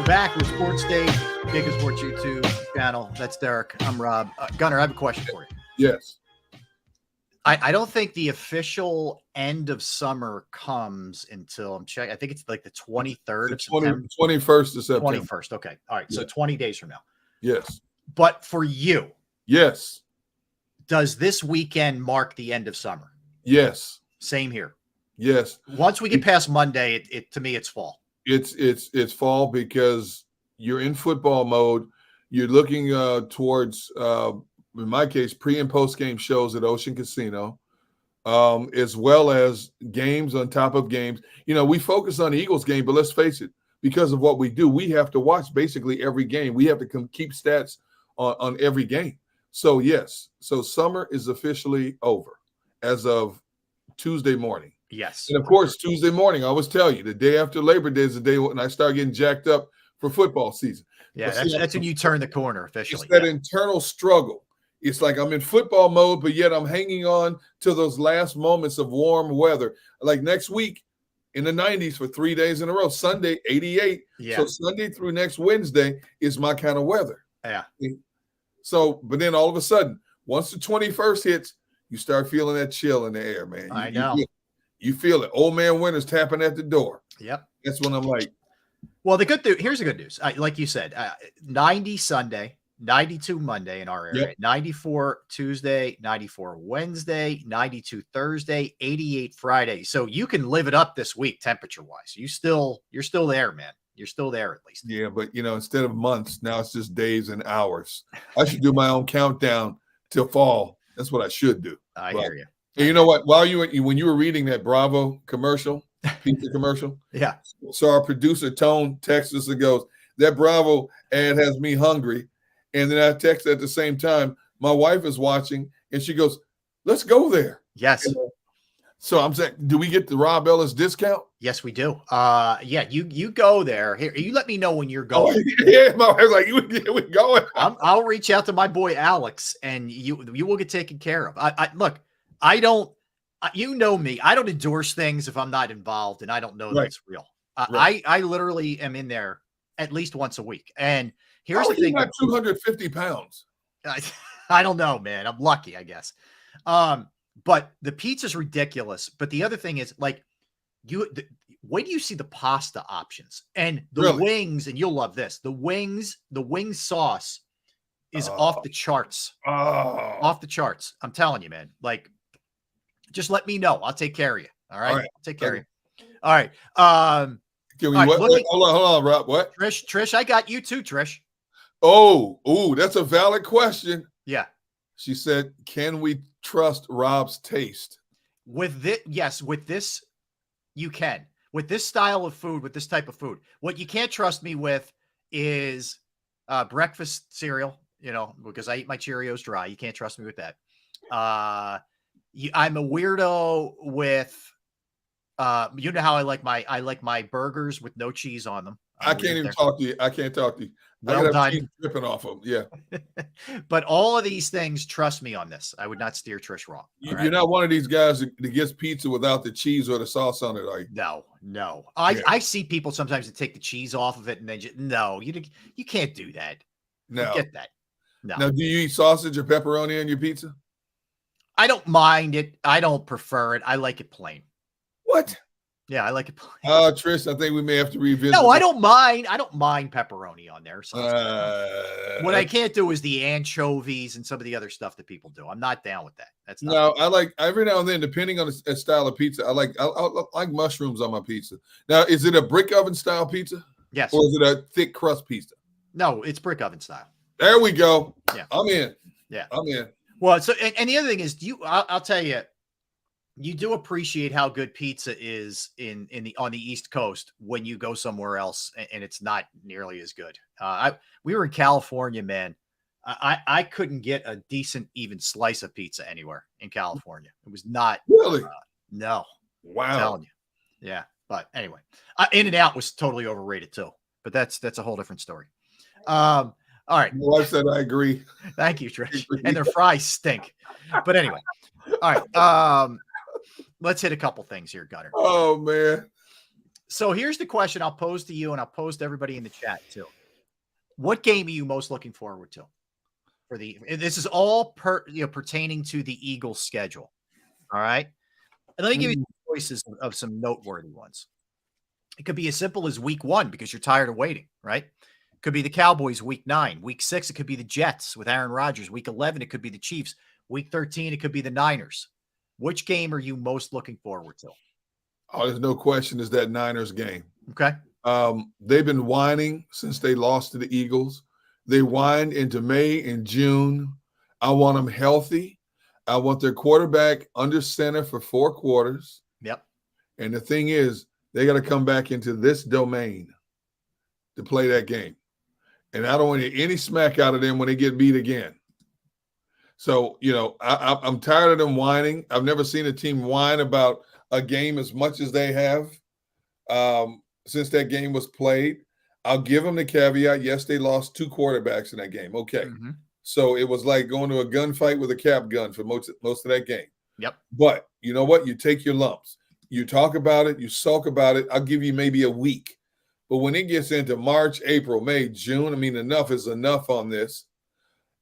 back with Sports Day, JAKIB Sports YouTube channel. That's Derek. I'm Rob. Gunnar, I have a question for you. Yes. I don't think the official end of summer comes until I'm checking. I think it's like the 23rd of September. 21st of September. 21st. Okay. All right. Yeah. So 20 days from now. Yes. But for you, yes. Does this weekend mark the end of summer? Yes. Same here. Yes. Once we get past Monday, it to me, it's fall. It's fall because you're in football mode. You're looking towards, in my case, pre and post game shows at Ocean Casino, as well as games on top of games. You know, we focus on the Eagles game, but let's face it, because of what we do, we have to watch basically every game. We have to keep stats on every game. So yes, so summer is officially over as of Tuesday morning. Yes. And of course, Tuesday morning, I always tell you, the day after Labor Day is the day when I start getting jacked up for football season. Yeah, that's when you turn the corner officially. It's that internal struggle. It's like I'm in football mode, but yet I'm hanging on to those last moments of warm weather. Like next week in the 90s for 3 days in a row, Sunday, 88. Yeah. So Sunday through next Wednesday is my kind of weather. Yeah. So, but then all of a sudden, once the 21st hits, you start feeling that chill in the air, man. I know. You feel it. Old man winter's tapping at the door. Yep. That's when I'm like. Well, here's the good news. Like you said, 90 Sunday, 92 Monday in our area, 94 Tuesday, 94 Wednesday, 92 Thursday, 88 Friday. So you can live it up this week temperature wise. You're still there, man. You're still there at least. Yeah, but instead of months, now it's just days and hours. I should do my own countdown till fall. That's what I should do. I hear you. And you know what? When you were reading that Bravo commercial, pizza commercial, yeah. So our producer Tone texts us and goes, "That Bravo ad has me hungry." And then I text at the same time, my wife is watching, and she goes, "Let's go there." Yes. So I'm saying, do we get the Rob Ellis discount? Yes, we do. Yeah, you go there. Here, you let me know when you're going. Oh, yeah, my wife's like, we going. I'll reach out to my boy Alex, and you will get taken care of. Look, I don't. You know me. I don't endorse things if I'm not involved, and I don't know that it's real. I literally am in there at least once a week. And here's the thing: not 250 pounds. I don't know, man. I'm lucky, I guess. But the pizza's ridiculous. But the other thing is, like, wait till you see the pasta options and the wings, and you'll love this. The wing sauce is off the charts. Off the charts. I'm telling you, man. Like, just let me know. I'll take care of you. All right. I'll take care of you. All right. Hold on, Rob. What? Trish, I got you too, Trish. Oh, that's a valid question. Yeah. She said, "Can we trust Rob's taste?" With this, yes, with this, you can. With this style of food, with this type of food. What you can't trust me with is breakfast cereal, because I eat my Cheerios dry. You can't trust me with that. I'm a weirdo with you know how I like my burgers with no cheese on them. I can't even talk to you. I can't talk to you. Well done. Dripping off of them. Yeah. But all of these things, trust me on this. I would not steer Trish wrong. You're not one of these guys that gets pizza without the cheese or the sauce on it, are you? No. I see people sometimes that take the cheese off of it and then you can't do that. No. Get that. No. Now, do you eat sausage or pepperoni on your pizza? I don't mind it. I don't prefer it. I like it plain. What? Yeah, I like it plain. Trish, I think we may have to revisit. No, I don't mind. I don't mind pepperoni on there. So what I can't do is the anchovies and some of the other stuff that people do. I'm not down with that. That's not no. I like every now and then, depending on the style of pizza. I like mushrooms on my pizza. Now, is it a brick oven style pizza? Yes. Or is it a thick crust pizza? No, it's brick oven style. There we go. Yeah, I'm in. Yeah, I'm in. Well, so and the other thing is, I'll tell you. You do appreciate how good pizza is on the East Coast when you go somewhere else and it's not nearly as good. We were in California, man. I couldn't get a decent even slice of pizza anywhere in California. It was not really. No. Wow. I'm telling you. Yeah. But anyway, In-N-Out was totally overrated too. But that's a whole different story. All right. My wife said I agree. Thank you, Trish. And their fries stink. But anyway. All right. Let's hit a couple things here, Gunner. Oh, man. So here's the question I'll pose to you, and I'll pose to everybody in the chat too. What game are you most looking forward to? This is all pertaining to the Eagles schedule. All right. And let me give you choices of some noteworthy ones. It could be as simple as week 1 because you're tired of waiting, right? It could be the Cowboys week 9. Week 6, it could be the Jets with Aaron Rodgers. Week 11, it could be the Chiefs. Week 13, it could be the Niners. Which game are you most looking forward to? Oh, there's no question is that Niners game. Okay. They've been whining since they lost to the Eagles. They whined into May and June. I want them healthy. I want their quarterback under center for 4 quarters. Yep. And the thing is, they got to come back into this domain to play that game. And I don't want any smack out of them when they get beat again. So, I'm tired of them whining. I've never seen a team whine about a game as much as they have since that game was played. I'll give them the caveat. Yes, they lost 2 quarterbacks in that game. Okay. Mm-hmm. So it was like going to a gunfight with a cap gun for most of that game. Yep. But you know what? You take your lumps. You talk about it. You sulk about it. I'll give you maybe a week. But when it gets into March, April, May, June, enough is enough on this.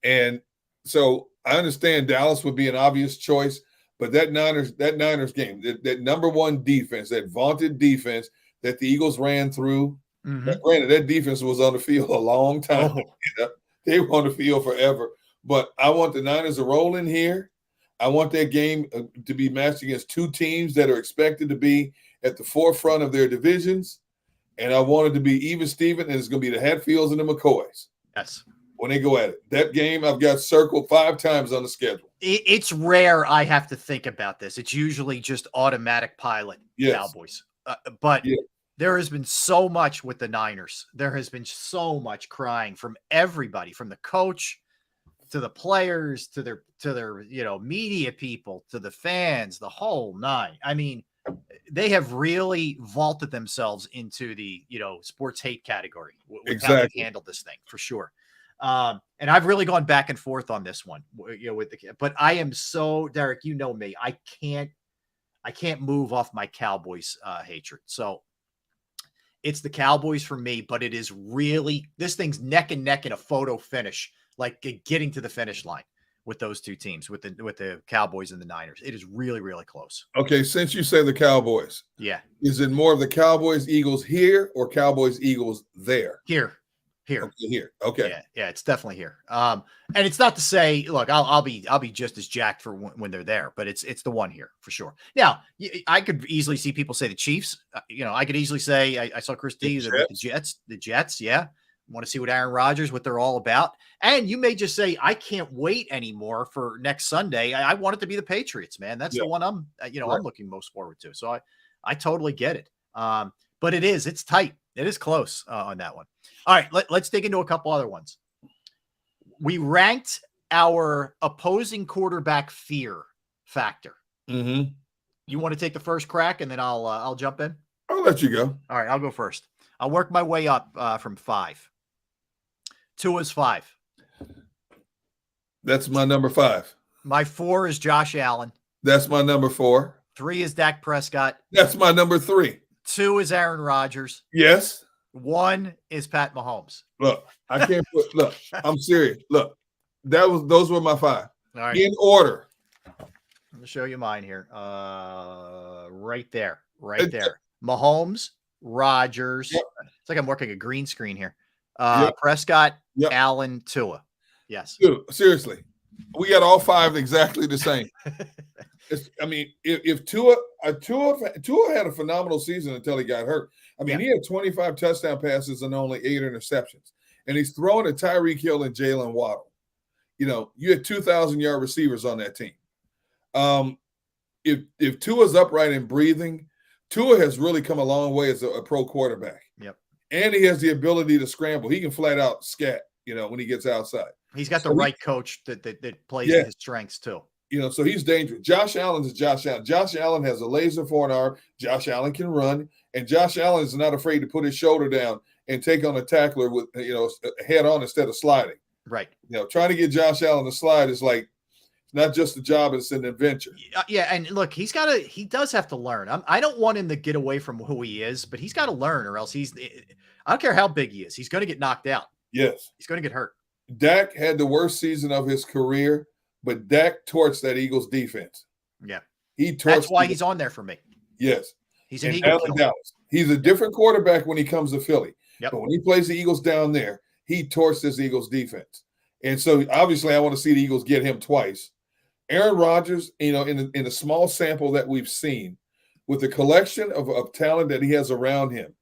And so I understand Dallas would be an obvious choice, but that Niners game, that number 1 defense, that vaunted defense that the Eagles ran through, granted, that defense was on the field a long time. Oh. They were on the field forever. But I want the Niners to roll in here. I want that game to be matched against 2 teams that are expected to be at the forefront of their divisions. And I want it to be even Steven, and it's going to be the Hatfields and the McCoys. Yes. When they go at it. That game I've got circled 5 times on the schedule. It's rare I have to think about this. It's usually just automatic pilot Cowboys. But there has been so much with the Niners. There has been so much crying from everybody, from the coach to the players to their media people to the fans, the whole nine. They have really vaulted themselves into the sports hate category with how they handled this thing for sure. And I've really gone back and forth on this one, but I am so, Derek, me, I can't move off my Cowboys hatred. So it's the Cowboys for me, but it is really, this thing's neck and neck in a photo finish, like getting to the finish line with those 2 teams, with the Cowboys and the Niners. It is really, really close. Okay. Since you say the Cowboys, is it more of the Cowboys Eagles here or Cowboys Eagles there? Here. Okay. Yeah, it's definitely here. And it's not to say, look, I'll be just as jacked for when they're there, but it's the one here for sure. Now, I could easily see people say the Chiefs. I could easily say I saw Chris D the Jets. Yeah, want to see what Aaron Rodgers, what they're all about. And you may just say I can't wait anymore for next Sunday. I want it to be the Patriots, man. That's the one I'm looking most forward to. So I totally get it. But it's tight. It is close on that one. All right, let's dig into a couple other ones. We ranked our opposing quarterback fear factor. Mm-hmm. You want to take the first crack, and then I'll jump in? I'll let you go. All right, I'll go first. I'll work my way up from 5. Tua's 5. That's my number 5. My 4 is Josh Allen. That's my number 4. 3 is Dak Prescott. That's my number 3. 2 is Aaron Rodgers. Yes. 1 is Pat Mahomes. Look, I can't put. Look, I'm serious. Look, those were my 5. All right. In order. I'm gonna show you mine here. Right there. Mahomes, Rodgers. Yep. It's like I'm working a green screen here. Prescott, Allen, Tua. Yes. Dude, seriously, we got all 5 exactly the same. If Tua had a phenomenal season until he got hurt. He had 25 touchdown passes and only 8 interceptions. And he's throwing at Tyreek Hill and Jalen Waddle. You had 2,000-yard receivers on that team. If Tua's upright and breathing, Tua has really come a long way as a pro quarterback. Yep. And he has the ability to scramble. He can flat out scat, when he gets outside. He's got the right coach that plays to his strengths too. So he's dangerous. Josh Allen is Josh Allen. Josh Allen has a laser forearm. Josh Allen can run. And Josh Allen is not afraid to put his shoulder down and take on a tackler with, head on instead of sliding. Right. Trying to get Josh Allen to slide is like not just a job, it's an adventure. Yeah, and look, he does have to learn. I don't want him to get away from who he is, but he's got to learn, or else I don't care how big he is, he's going to get knocked out. Yes. He's going to get hurt. Dak had the worst season of his career, but Dak torched that Eagles defense. Yeah. That's why he's on there for me. Yes. He's an Eagle killer. Dallas. He's a different quarterback when he comes to Philly. Yep. But when he plays the Eagles down there, he torched this Eagles defense. And so obviously I want to see the Eagles get him twice. Aaron Rodgers, in the small sample that we've seen, with the collection of talent that he has around him,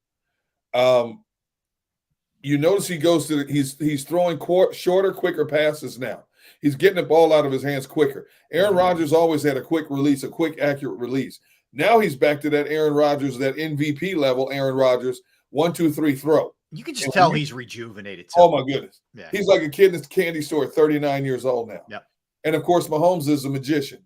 you notice he goes to he's throwing shorter, quicker passes now. He's getting the ball out of his hands quicker. Aaron Rodgers always had a quick release, a quick, accurate release. Now he's back to that Aaron Rodgers, that MVP level Aaron Rodgers, 1, 2, 3 throw. You can just tell he's rejuvenated too. Oh, my goodness. Yeah. He's like a kid in the candy store, 39 years old now. Yep. And, of course, Mahomes is a magician.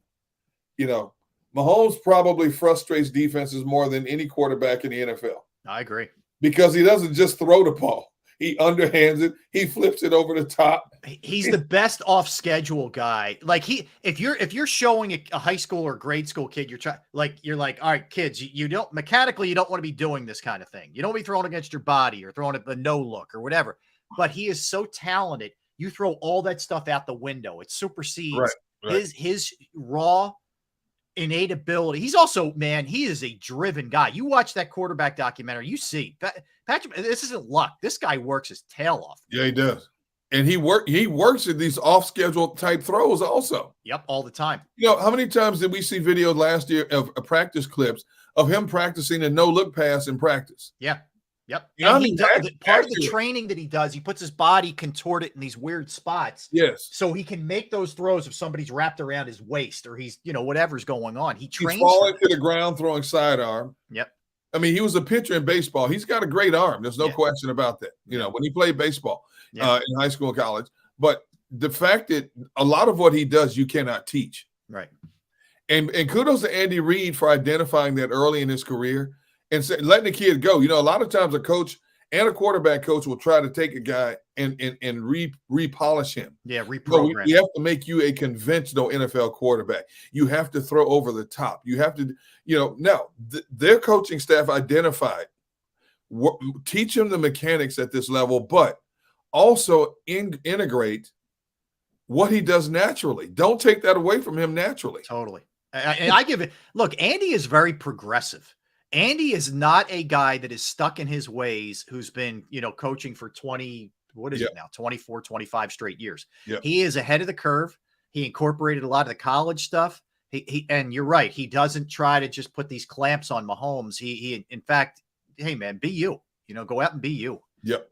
Mahomes probably frustrates defenses more than any quarterback in the NFL. I agree. Because he doesn't just throw the ball. He underhands it. He flips it over the top. He's the best off schedule guy. Like if you're showing a high school or grade school kid, you're like, all right, kids, you don't mechanically, you don't want to be doing this kind of thing. You don't be throwing against your body or throwing a no look or whatever. But he is so talented. You throw all that stuff out the window. It supersedes his raw innate ability. He's also, man, he is a driven guy. You watch that quarterback documentary, you see Patrick, this isn't luck. This guy works his tail off. Yeah, he does. And he works at these off-schedule type throws also. Yep, all the time. How many times did we see videos last year of practice clips of him practicing a no-look pass in practice? Yeah. Yep. And part of the training that he does, he puts his body contorted in these weird spots. Yes. So he can make those throws if somebody's wrapped around his waist or he's, whatever's going on. He's falling to the ground, throwing sidearm. Yep. I mean, he was a pitcher in baseball. He's got a great arm. There's no question about that. When he played baseball in high school and college. But the fact that a lot of what he does, you cannot teach. Right. And kudos to Andy Reid for identifying that early in his career and letting the kid go. A lot of times a coach and a quarterback coach will try to take a guy and repolish him. Yeah, reprogram. We have to make you a conventional NFL quarterback. You have to throw over the top. You have to, now their coaching staff identified, teach him the mechanics at this level, but also integrate what he does naturally. Don't take that away from him naturally. Totally. And I give it, look, Andy is very progressive. Andy is not a guy that is stuck in his ways who's been, coaching for 24, 25 straight years. Yep. He is ahead of the curve. He incorporated a lot of the college stuff. And you're right. He doesn't try to just put these clamps on Mahomes. He in fact, hey man, be you, go out and be you. Yep.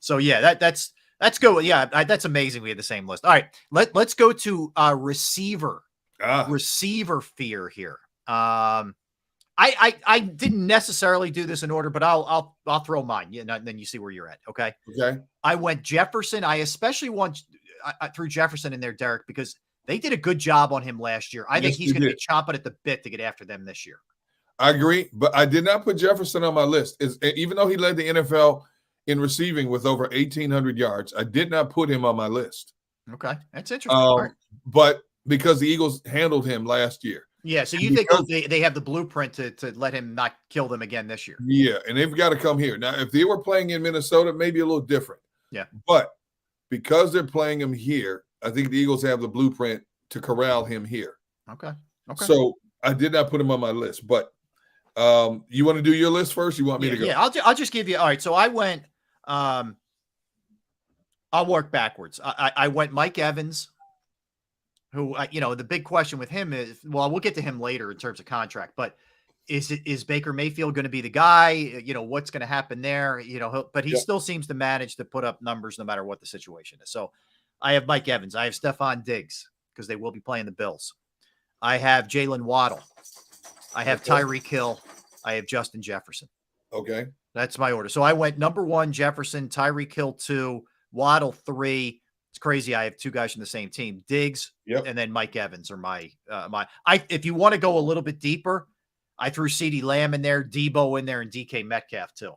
So yeah, that's good. Yeah. That's amazing. We had the same list. All right. Let's go to receiver fear here. I didn't necessarily do this in order, but I'll throw mine. And then you see where you're at. Okay. Okay. I went Jefferson. I especially I threw Jefferson in there, Derek, because they did a good job on him last year. I think he's going to be chomping at the bit to get after them this year. I agree, but I did not put Jefferson on my list. Even though he led the NFL in receiving with over 1,800 yards, I did not put him on my list. Okay. That's interesting. But because the Eagles handled him last year. Yeah, so you think they have the blueprint to let him not kill them again this year? Yeah, and they've got to come here. Now, if they were playing in Minnesota, maybe a little different. Yeah. But because they're playing him here, I think the Eagles have the blueprint to corral him here. Okay. So I did not put him on my list. But you want to do your list first? You want me to go? Yeah, I'll just give you – all right, so I went I'll work backwards. I went Mike Evans – who, the big question with him is, well, we'll get to him later in terms of contract, but is Baker Mayfield going to be the guy? What's going to happen there? But he still seems to manage to put up numbers no matter what the situation is. So I have Mike Evans. I have Stephon Diggs because they will be playing the Bills. I have Jalen Waddle. I have Tyreek Hill. I have Justin Jefferson. Okay. That's my order. So I went number 1, Jefferson, Tyreek Hill 2, Waddle 3. It's crazy. I have 2 guys from the same team, Diggs, and then Mike Evans are my. If you want to go a little bit deeper, I threw CeeDee Lamb in there, Debo in there, and DK Metcalf too.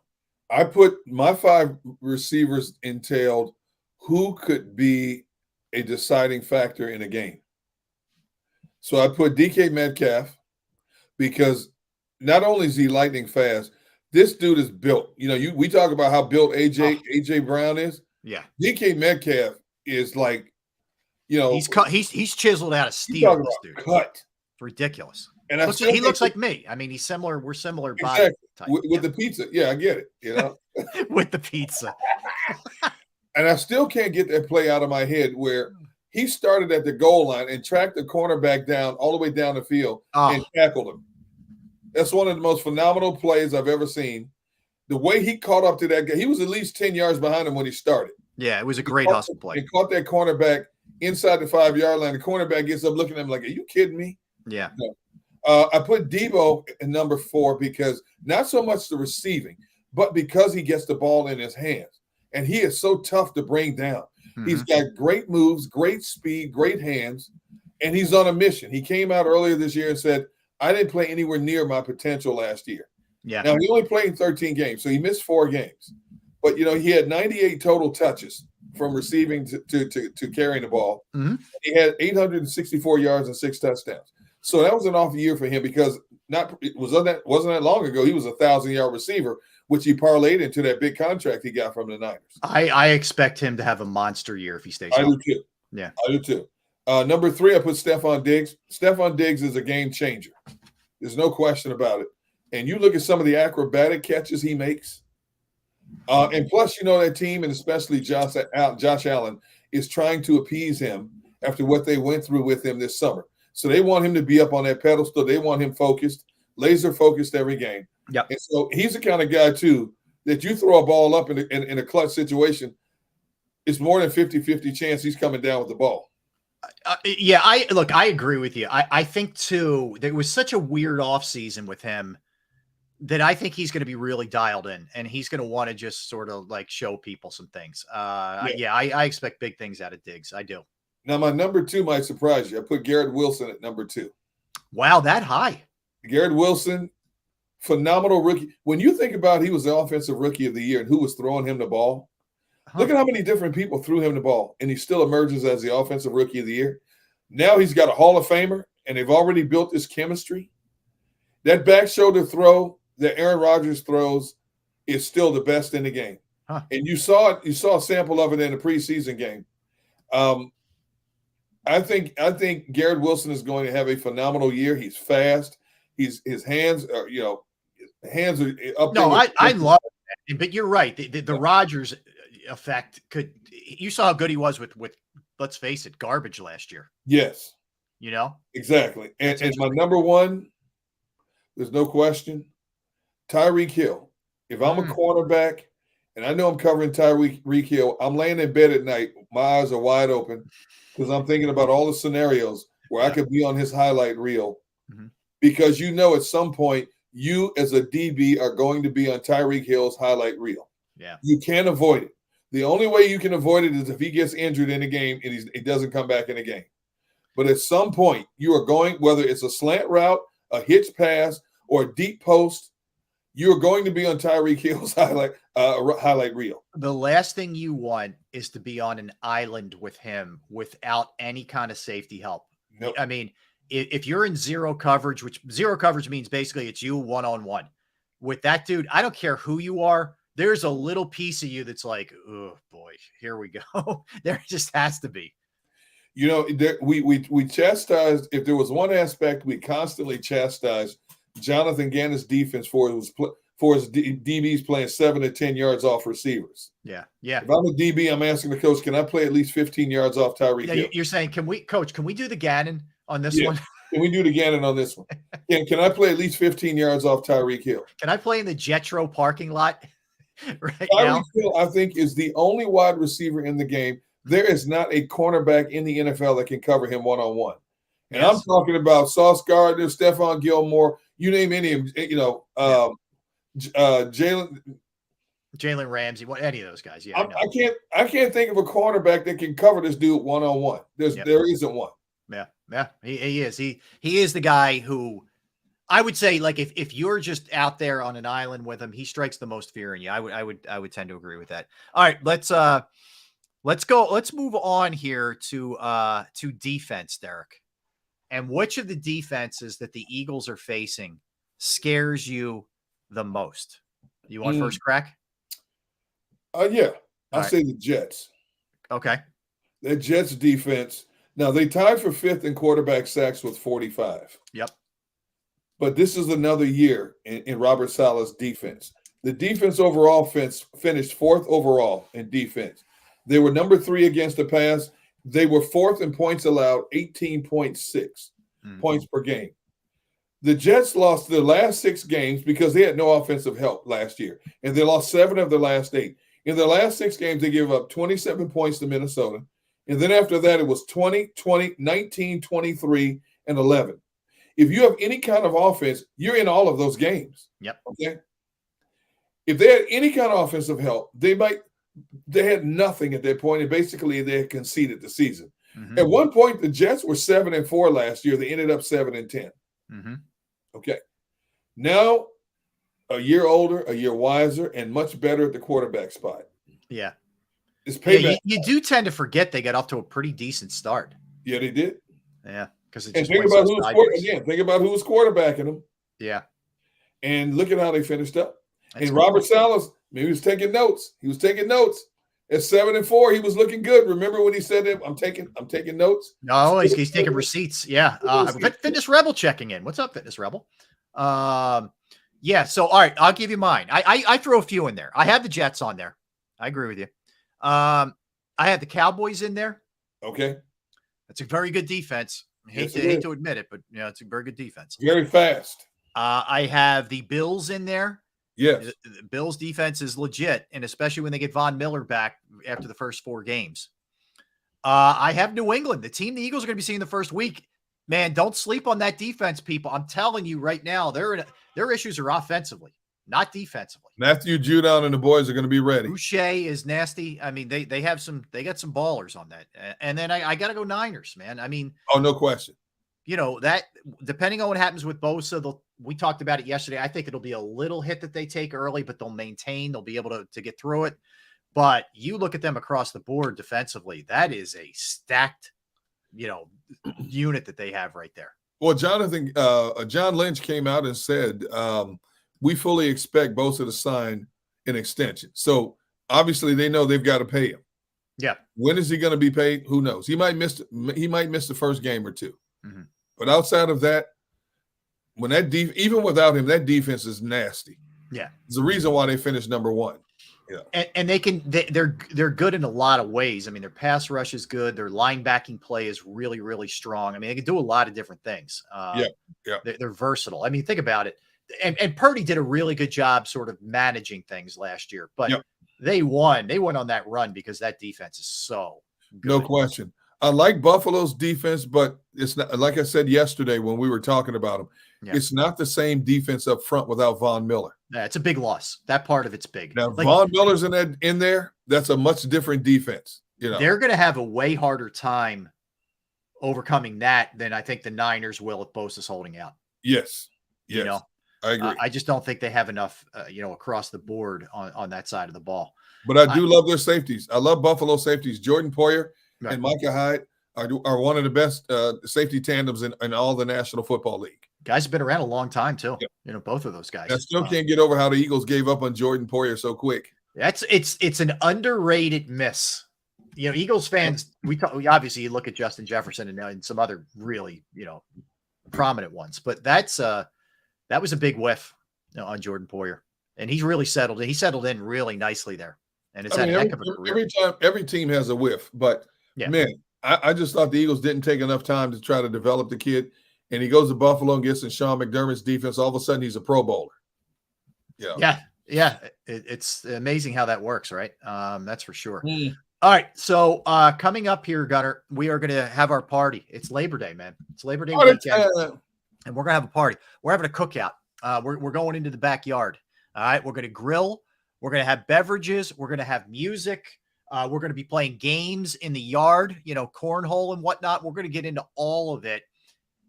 I put my 5 receivers entailed who could be a deciding factor in a game. So I put DK Metcalf because not only is he lightning fast, this dude is built. We talk about how built AJ Brown is. Yeah. DK Metcalf is like, he's cut. He's chiseled out of steel. This dude cut. It's ridiculous. And he looks like me. I mean, he's similar. We're similar body type. With the pizza. Yeah, I get it. With the pizza. And I still can't get that play out of my head where he started at the goal line and tracked the cornerback down all the way down the field and tackled him. That's one of the most phenomenal plays I've ever seen. The way he caught up to that guy, he was at least 10 yards behind him when he started. Yeah, it was a great hustle play. He caught that cornerback inside the 5-yard line. The cornerback gets up looking at him like, are you kidding me? Yeah. No. I put Debo in number 4 because not so much the receiving, but because he gets the ball in his hands. And he is so tough to bring down. Mm-hmm. He's got great moves, great speed, great hands, and he's on a mission. He came out earlier this year and said, I didn't play anywhere near my potential last year. Yeah. Now, he only played in 13 games, so he missed 4 games. But, he had 98 total touches from receiving to carrying the ball. Mm-hmm. He had 864 yards and 6 touchdowns. So that was an off year for him because wasn't that long ago he was a 1,000-yard receiver, which he parlayed into that big contract he got from the Niners. I expect him to have a monster year if he stays healthy. I do too. Yeah, I do too. Number 3, I put Stephon Diggs. Stephon Diggs is a game changer. There's no question about it. And you look at some of the acrobatic catches he makes. And plus, that team, and especially Josh Allen, is trying to appease him after what they went through with him this summer. So they want him to be up on that pedestal. They want him focused, laser focused every game. Yeah. And so he's the kind of guy, too, that you throw a ball up in a clutch situation, it's more than 50-50 chance he's coming down with the ball. Yeah, I agree with you. I think, too, there was such a weird offseason with him that I think he's going to be really dialed in, and he's going to want to just sort of like show people some things. I expect big things out of Diggs. I do. Now, my number 2 might surprise you. I put Garrett Wilson at number 2. Wow, that high. Garrett Wilson, phenomenal rookie. When you think about he was the offensive rookie of the year and who was throwing him the ball, look at how many different people threw him the ball, and he still emerges as the offensive rookie of the year. Now he's got a Hall of Famer, and they've already built this chemistry. That back shoulder throw that Aaron Rodgers throws is still the best in the game. And you saw a sample of it in the preseason game. I think Garrett Wilson is going to have a phenomenal year. He's fast. His hands are, hands are up. No, I love it. But you're right. The Rodgers effect you saw how good he was with let's face it, garbage last year. Yes. Exactly. And my number 1, there's no question, Tyreek Hill. If I'm a cornerback and I know I'm covering Tyreek Hill, I'm laying in bed at night. My eyes are wide open because I'm thinking about all the scenarios where I could be on his highlight reel. Mm-hmm. Because at some point you as a DB are going to be on Tyreek Hill's highlight reel. Yeah. You can't avoid it. The only way you can avoid it is if he gets injured in the game and he doesn't come back in the game. But at some point you are going, whether it's a slant route, a hitch pass, or a deep post, you're going to be on Tyreek Hill's highlight reel. The last thing you want is to be on an island with him without any kind of safety help. Nope. I mean, if you're in zero coverage, which zero coverage means basically it's you one-on-one. With that dude, I don't care who you are. There's a little piece of you that's like, oh boy, here we go. There just has to be. We chastised, if there was one aspect we constantly chastised Jonathan Gannon's defense for his DBs playing 7 to 10 yards off receivers. Yeah. If I'm a DB, I'm asking the coach, can I play at least 15 yards off Tyreek Hill? You're saying, can we do the Gannon on this one? Can we do the Gannon on this one? Can I play at least 15 yards off Tyreek Hill? Can I play in the Jetro parking lot right now? Tyreek Hill, I think, is the only wide receiver in the game. There is not a cornerback in the NFL that can cover him one-on-one. And I'm talking about Sauce Gardner, Stephon Gilmore, you name any of them, Jalen Ramsey, any of those guys. Yeah, I can't think of a cornerback that can cover this dude one-on-one. There isn't one. Yeah. He is. He is the guy who I would say, like, if you're just out there on an island with him, he strikes the most fear in you. I would tend to agree with that. All right, let's go. Let's move on here to defense, Derek. And which of the defenses that the Eagles are facing scares you the most? You want first crack? Yeah. I'll right. say the Jets. Okay. The Jets defense. Now, they tied for 5th in quarterback sacks with 45. Yep. But this is another year in Robert Saleh's defense. The defense overall finished 4th overall in defense. They were number 3 against the pass. They were 4th in points allowed, 18.6 points per game. The Jets lost their last 6 games because they had no offensive help last year, and they lost 7 of their last 8. In their last 6 games, they gave up 27 points to Minnesota, and then after that, it was 20, 20, 19, 23, and 11. If you have any kind of offense, you're in all of those games. Yep. Okay. If they had any kind of offensive help, they had nothing at that point, and basically they had conceded the season. Mm-hmm. At one point, the Jets were 7-4 last year. They ended up 7-10. Mm-hmm. Okay. Now, a year older, a year wiser, and much better at the quarterback spot. Yeah. It's payback. You do tend to forget they got off to a pretty decent start. Yeah, they did. Yeah. Because think about who was quarterbacking them. Yeah. And look at how they finished up. That's cool. Robert Saleh, he was taking notes. At 7-4, he was looking good. Remember when he said that? I'm taking notes. No, he's taking receipts. Yeah. Fitness Rebel checking in. What's up, Fitness Rebel? Yeah. So, all right, I'll give you mine. I throw a few in there. I have the Jets on there. I agree with you. I had the Cowboys in there. Okay. That's a very good defense. I hate to admit it, but it's a very good defense. Very fast. I have the Bills in there. Yes. The Bills defense is legit, and especially when they get Von Miller back after the first 4 games. I have New England, the team the Eagles are going to be seeing the first week. Man, don't sleep on that defense, people. I'm telling you right now, their issues are offensively, not defensively. Matthew Judon and the boys are going to be ready. Boucher is nasty. I mean, they got some ballers on that. And then I got to go Niners, man. I mean, oh, no question. That depending on what happens with Bosa, we talked about it yesterday. I think it'll be a little hit that they take early, but they'll maintain. They'll be able to get through it. But you look at them across the board defensively, that is a stacked, unit that they have right there. Well, John Lynch came out and said, we fully expect Bosa to sign an extension. So obviously they know they've got to pay him. Yeah. When is he going to be paid? Who knows? He might miss the first game or 2. Mm-hmm. But outside of that, when even without him, that defense is nasty. Yeah. It's the reason why they finished number 1. Yeah. And they're good in a lot of ways. I mean, their pass rush is good. Their linebacking play is really, really strong. I mean, they can do a lot of different things. They're versatile. I mean, think about it. And Purdy did a really good job sort of managing things last year, but they won. They went on that run because that defense is so good. No question. I like Buffalo's defense, but it's not, like I said yesterday when we were talking about them, it's not the same defense up front without Von Miller. Yeah, it's a big loss. That part of it's big. Now, Von Miller's in there. That's a much different defense. They're going to have a way harder time overcoming that than I think the Niners will if Bosa's holding out. Yes. I agree. I just don't think they have enough, across the board on that side of the ball. But I do love their safeties. I love Buffalo safeties. Jordan Poyer and Micah Hyde are one of the best safety tandems in all the National Football League. Guys have been around a long time too. Yep. Both of those guys. I still can't get over how the Eagles gave up on Jordan Poyer so quick. It's an underrated miss. Eagles fans, we obviously you look at Justin Jefferson and some other really, prominent ones, but that was a big whiff on Jordan Poyer, and he's really settled. He settled in really nicely there, and it's had a heck of a career. Every team has a whiff, but man, I just thought the Eagles didn't take enough time to try to develop the kid. And he goes to Buffalo and gets in Sean McDermott's defense. All of a sudden, he's a Pro Bowler. Yeah. It's amazing how that works, right? That's for sure. All right. So coming up here, Gunner, we are going to have our party. It's Labor Day, man. It's Labor Day weekend, and we're going to have a party. We're having a cookout. We're going into the backyard. All right. We're going to grill. We're going to have beverages. We're going to have music. We're going to be playing games in the yard, cornhole and whatnot. We're going to get into all of it.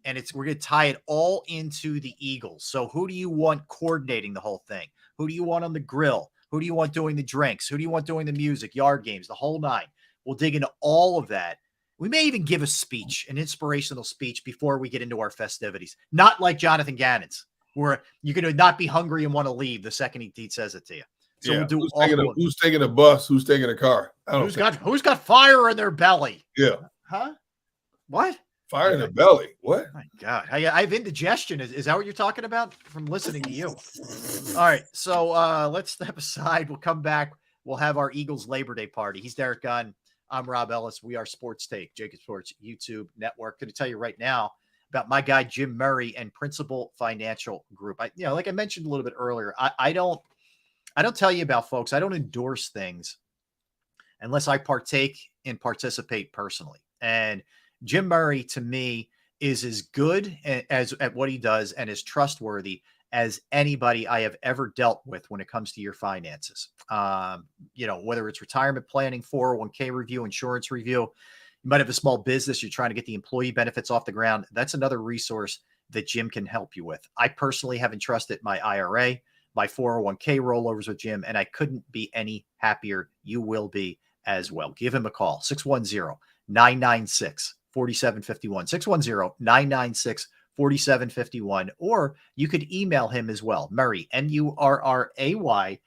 And we're going to tie it all into the Eagles. So who do you want coordinating the whole thing? Who do you want on the grill? Who do you want doing the drinks? Who do you want doing the music, yard games, the whole 9? We'll dig into all of that. We may even give a speech, an inspirational speech before we get into our festivities. Not like Jonathan Gannon's, where you're going to not be hungry and want to leave the second he says it to you. So we'll do who's taking a bus, who's taking a car. Who's got fire in their belly? Yeah. Huh? What? Fire in the belly. What? Oh my God. I have indigestion. Is that what you're talking about from listening to you? All right. So let's step aside. We'll come back. We'll have our Eagles Labor Day party. He's Derek Gunn. I'm Rob Ellis. We are Sports Take, JAKIB Sports YouTube Network. Going to tell you right now about my guy, Jim Murray, and Principal Financial Group. Like I mentioned a little bit earlier, I don't tell you about folks. I don't endorse things unless I partake and participate personally. And Jim Murray, to me, is as good as at what he does and as trustworthy as anybody I have ever dealt with when it comes to your finances. Whether it's retirement planning, 401k review, insurance review, you might have a small business, you're trying to get the employee benefits off the ground. That's another resource that Jim can help you with. I personally have entrusted my IRA, my 401k rollovers with Jim, and I couldn't be any happier. You will be as well. Give him a call, 610-996-4751, 610-996-4751, or you could email him as well, Murray, Murray.Jim@principal.com.